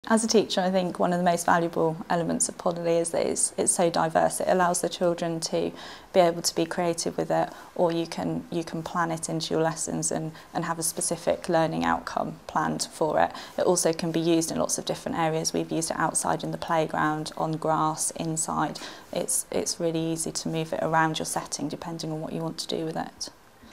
As a teacher, I think one of the most valuable elements of Poddely is that it's so diverse. It allows the children to be able to be creative with it, or you can plan it into your lessons and have a specific learning outcome planned for it. It also can be used in lots of different areas. We've used it outside in the playground, on grass, inside. It's really easy to move it around your setting depending on what you want to do with it.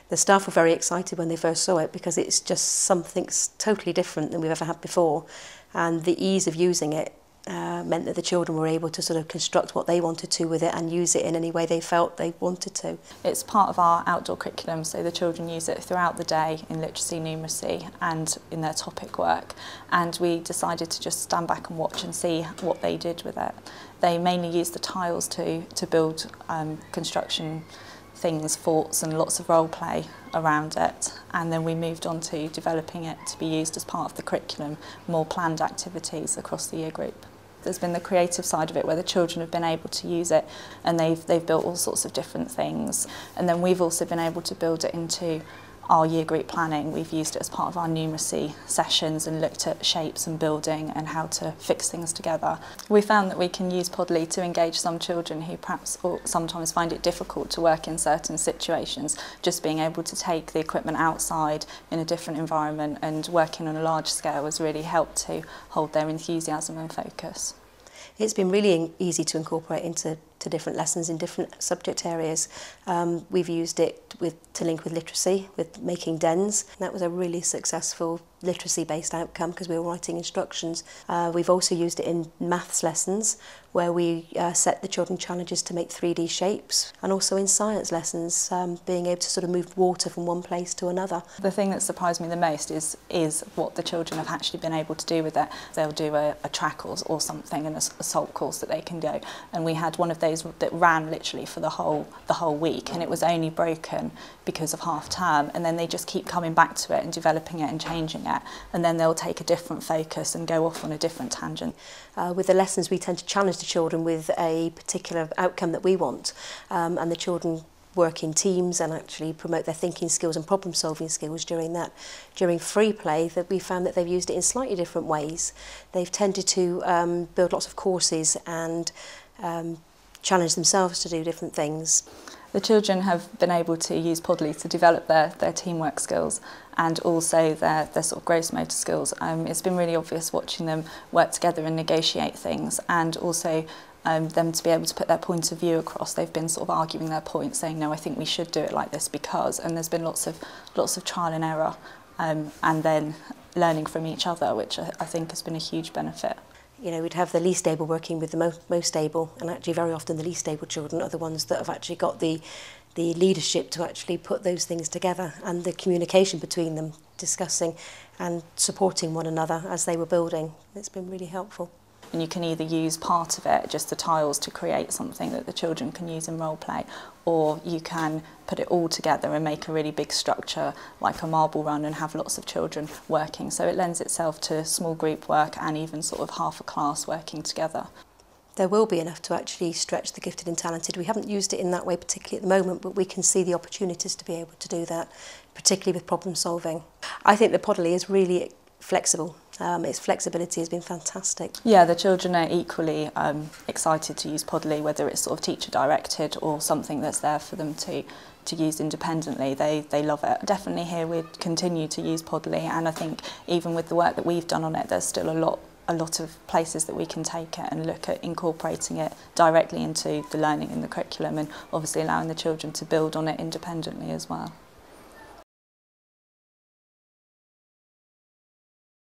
The staff were very excited when they first saw it because it's just something totally different than we've ever had before, and the ease of using it meant that the children were able to sort of construct what they wanted to with it and use it in any way they felt they wanted to. It's part of our outdoor curriculum, so the children use it throughout the day in literacy, numeracy and in their topic work, and we decided to just stand back and watch and see what they did with it. They mainly used the tiles to build construction things, forts and lots of role play around it, and then we moved on to developing it to be used as part of the curriculum, more planned activities across the year group. There's been the creative side of it where the children have been able to use it and they've built all sorts of different things, and then we've also been able to build it into our year group planning. We've used it as part of our numeracy sessions and looked at shapes and building and how to fix things together. We found that we can use Poddely to engage some children who perhaps or sometimes find it difficult to work in certain situations. Just being able to take the equipment outside in a different environment and working on a large scale has really helped to hold their enthusiasm and focus. It's been really easy to incorporate into different lessons in different subject areas. We've used it to link with literacy, with making dens. That was a really successful literacy-based outcome because we were writing instructions. We've also used it in maths lessons where we set the children challenges to make 3D shapes, and also in science lessons, being able to sort of move water from one place to another. The thing that surprised me the most is what the children have actually been able to do with it. They'll do a track or something, an assault course that they can do, and we had one of those that ran literally for the whole week, and it was only broken because of half term, and then they just keep coming back to it and developing it and changing it, and then they'll take a different focus and go off on a different tangent. With the lessons we tend to challenge the children with a particular outcome that we want, and the children work in teams and actually promote their thinking skills and problem solving skills during that. During free play, that we found that they've used it in slightly different ways. They've tended to build lots of courses and challenge themselves to do different things. The children have been able to use Poddely to develop their teamwork skills and also their sort of gross motor skills. It's been really obvious watching them work together and negotiate things, and also them to be able to put their point of view across. They've been sort of arguing their point, saying, no, I think we should do it like this because, and there's been lots of trial and error, and then learning from each other, which I think has been a huge benefit. You know, we'd have the least able working with the most able, and actually very often the least able children are the ones that have actually got the leadership to actually put those things together, and the communication between them, discussing and supporting one another as they were building. It's been really helpful. And you can either use part of it, just the tiles, to create something that the children can use in role play, or you can put it all together and make a really big structure like a marble run and have lots of children working. So it lends itself to small group work and even sort of half a class working together. There will be enough to actually stretch the gifted and talented. We haven't used it in that way particularly at the moment, but we can see the opportunities to be able to do that, particularly with problem solving. I think the Poddely is really flexible. Its flexibility has been fantastic. Yeah, the children are equally excited to use Poddely, whether it's sort of teacher directed or something that's there for them to use independently. They love it. Definitely here we'd continue to use Poddely, and I think even with the work that we've done on it, there's still a lot of places that we can take it and look at incorporating it directly into the learning in the curriculum, and obviously allowing the children to build on it independently as well.